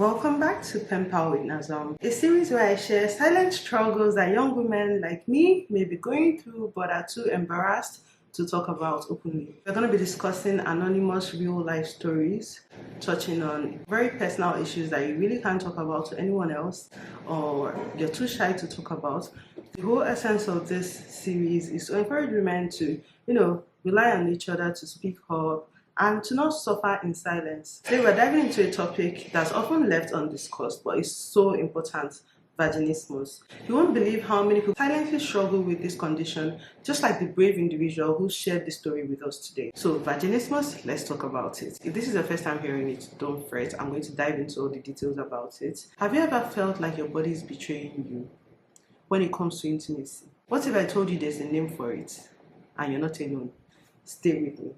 Welcome back to penpalwithnazom, a series where I share silent struggles that young women like me may be going through but are too embarrassed to talk about openly. We're going to be discussing anonymous real life stories, touching on very personal issues that you really can't talk about to anyone else or you're too shy to talk about. The whole essence of this series is to encourage women to, rely on each other to speak up and to not suffer in silence. Today we're diving into a topic that's often left undiscussed but is so important: vaginismus. You won't believe how many people silently struggle with this condition, just like the brave individual who shared this story with us today. So vaginismus, let's talk about it. If this is your first time hearing it, don't fret. I'm going to dive into all the details about it. Have you ever felt like your body is betraying you when it comes to intimacy? What if I told you there's a name for it and you're not alone? Stay with me,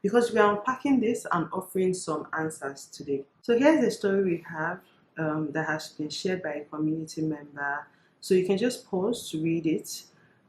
because we are unpacking this and offering some answers today. So here's the story we have that has been shared by a community member. So you can just pause to read it.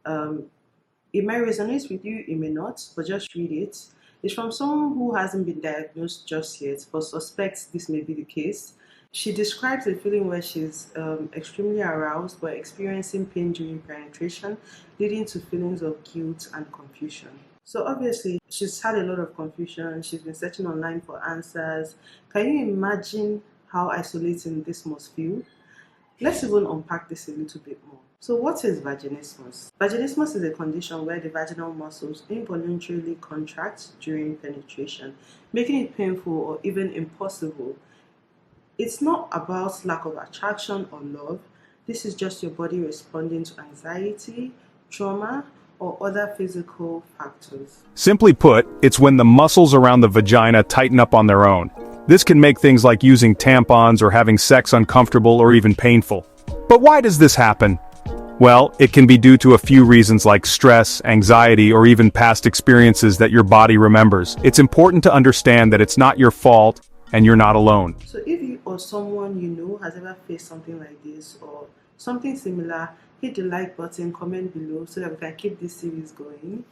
It might resonate with you, it may not, but just read it. It's from someone who hasn't been diagnosed just yet, but suspects this may be the case. She describes a feeling where she's extremely aroused but experiencing pain during penetration, leading to feelings of guilt and confusion. So obviously, she's had a lot of confusion. She's been searching online for answers. Can you imagine how isolating this must feel? Let's even unpack this a little bit more. So what is vaginismus? Vaginismus is a condition where the vaginal muscles involuntarily contract during penetration, making it painful or even impossible. It's not about lack of attraction or love. This is just your body responding to anxiety, trauma, or other physical factors. Simply put, it's when the muscles around the vagina tighten up on their own. This can make things like using tampons or having sex uncomfortable or even painful. But why does this happen? Well, it can be due to a few reasons like stress, anxiety, or even past experiences that your body remembers. It's important to understand that it's not your fault and you're not alone. So if you or someone you know has ever faced something like this or something similar, hit the like button, comment below so that we can keep this series going.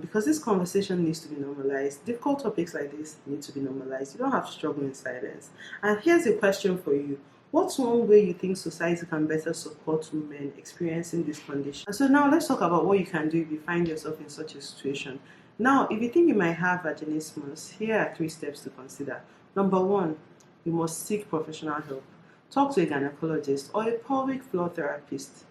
Because this conversation needs to be normalized. Difficult topics like this need to be normalized. You don't have to struggle in silence. And here's a question for you. What's one way you think society can better support women experiencing this condition? And so now let's talk about what you can do if you find yourself in such a situation. Now, if you think you might have vaginismus, here are 3 steps to consider. Number 1, you must seek professional help. Talk to a gynecologist or a pelvic floor therapist.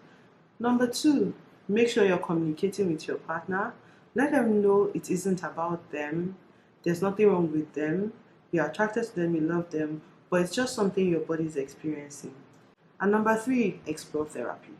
Number 2, make sure you're communicating with your partner. Let them know it isn't about them. There's nothing wrong with them. You're attracted to them, you love them, but it's just something your body is experiencing. And number 3, explore therapy.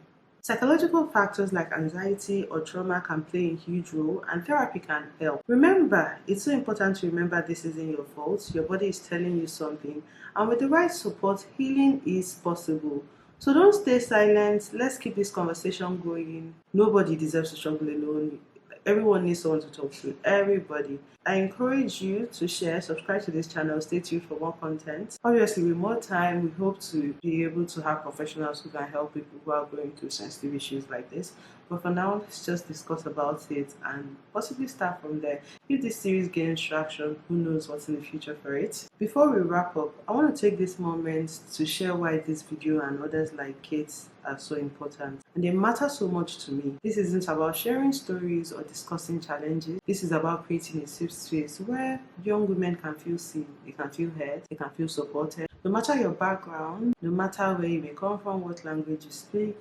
Psychological factors like anxiety or trauma can play a huge role, and therapy can help. Remember, it's so important to remember this isn't your fault. Your body is telling you something, and with the right support, healing is possible. So don't stay silent. Let's keep this conversation going. Nobody deserves to struggle alone. Everyone needs someone to talk to. Everybody. I encourage you to share, subscribe to this channel, stay tuned for more content. Obviously, with more time, we hope to be able to have professionals who can help people who are going through sensitive issues like this. But for now, let's just discuss about it and possibly start from there. If this series gains traction, who knows what's in the future for it. Before we wrap up, I want to take this moment to share why this video and others like Kate are so important. And they matter so much to me. This isn't about sharing stories or discussing challenges. This is about creating a safe space where young women can feel seen, they can feel heard, they can feel supported. No matter your background, no matter where you may come from, what language you speak,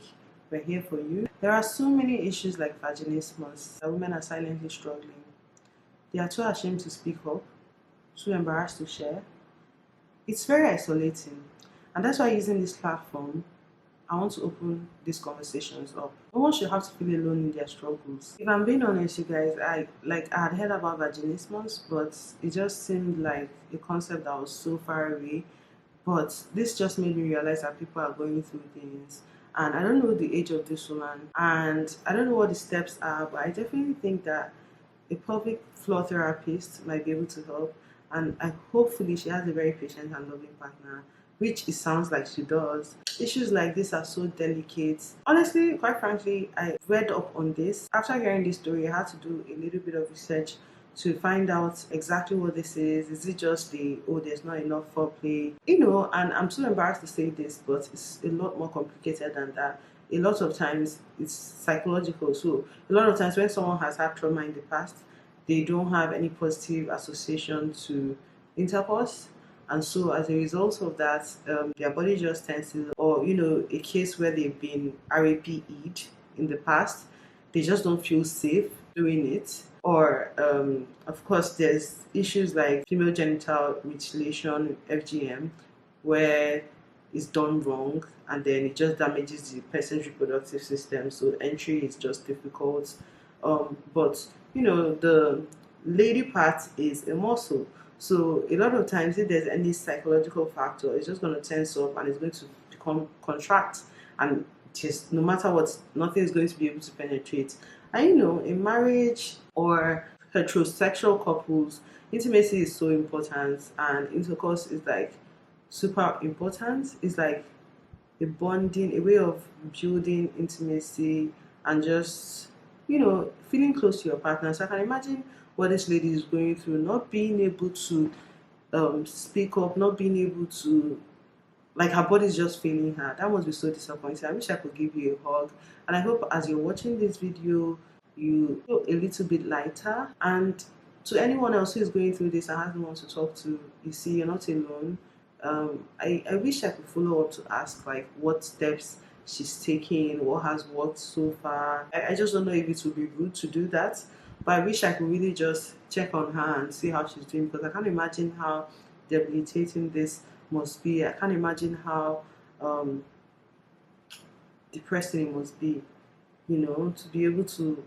we're here for you. There are so many issues like vaginismus that women are silently struggling. They are too ashamed to speak up, too embarrassed to share. It's very isolating, and that's why using this platform, I want to open these conversations up. No one should have to feel alone in their struggles. If I'm being honest, you guys, I had heard about vaginismus, but it just seemed like a concept that was so far away. But this just made me realize that people are going through things. And I don't know the age of this woman, and I don't know what the steps are, but I definitely think that a pelvic floor therapist might be able to help. And hopefully she has a very patient and loving partner, which it sounds like she does. Issues like this are so delicate. Honestly, quite frankly, I read up on this. After hearing this story, I had to do a little bit of research to find out exactly what this is. Is it just the, oh, there's not enough foreplay? You know, and I'm too embarrassed to say this, but it's a lot more complicated than that. A lot of times it's psychological. So a lot of times when someone has had trauma in the past, they don't have any positive association to intercourse. And so as a result of that, their body just tenses, or you know, a case where they've been RAPE'd in the past, they just don't feel safe doing it. Or of course there's issues like female genital mutilation, FGM, where it's done wrong and then it just damages the person's reproductive system, so entry is just difficult. But you know, the lady part is a muscle, so a lot of times if there's any psychological factor, it's just going to tense up and it's going to become contract, and just no matter what, nothing is going to be able to penetrate. And you know, in marriage or heterosexual couples, intimacy is so important, and intercourse is like super important. It's like a bonding, a way of building intimacy and just, you know, feeling close to your partner. So I can imagine what this lady is going through, not being able to speak up, not being able to, like her body's just failing her. That must be so disappointing. I wish I could give you a hug. And I hope as you're watching this video, you feel a little bit lighter. And to anyone else who is going through this and has no one to talk to, you see, you're not alone. I wish I could follow up to ask like what steps she's taking, what has worked so far. I just don't know if it would be rude to do that, but I wish I could really just check on her and see how she's doing, because I can't imagine how debilitating this must be. I can't imagine how depressing it must be, you know, to be able to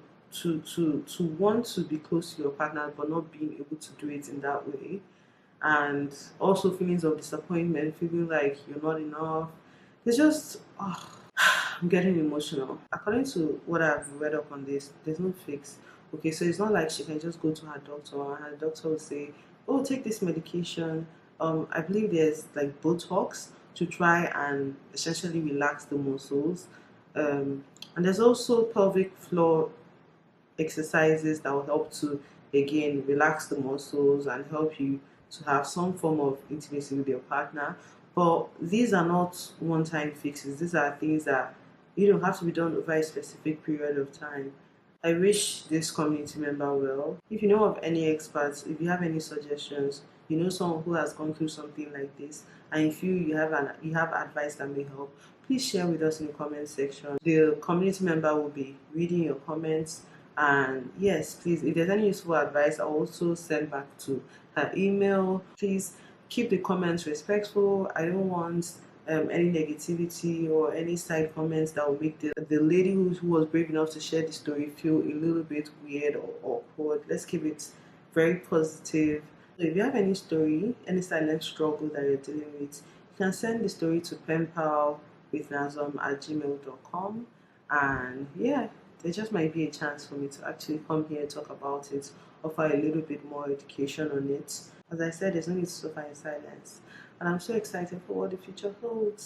want to be close to your partner but not being able to do it in that way. And also feelings of disappointment, feeling like you're not enough. It's just, I'm getting emotional. According to what I've read up on this, there's no fix. Okay, so it's not like she can just go to her doctor and her doctor will say, oh, take this medication. I believe there's like Botox to try and essentially relax the muscles. And there's also pelvic floor exercises that will help to again relax the muscles and help you to have some form of intimacy with your partner. But these are not one-time fixes. These are things that you don't have to be done over a specific period of time. I wish this community member well. If you know of any experts, if you have any suggestions, you know someone who has gone through something like this, and if you have advice that may help, please share with us in the comment section. The community member will be reading your comments. And yes, please, if there's any useful advice, I'll also send back to her email. Please keep the comments respectful. I don't want any negativity or any side comments that will make the lady who was brave enough to share the story feel a little bit weird or awkward. Let's keep it very positive. So if you have any story, any silent struggle that you're dealing with, you can send the story to penpalwithnazom@gmail.com. And yeah, there just might be a chance for me to actually come here and talk about it, offer a little bit more education on it. As I said, there's no need to suffer in silence. And I'm so excited for what the future holds.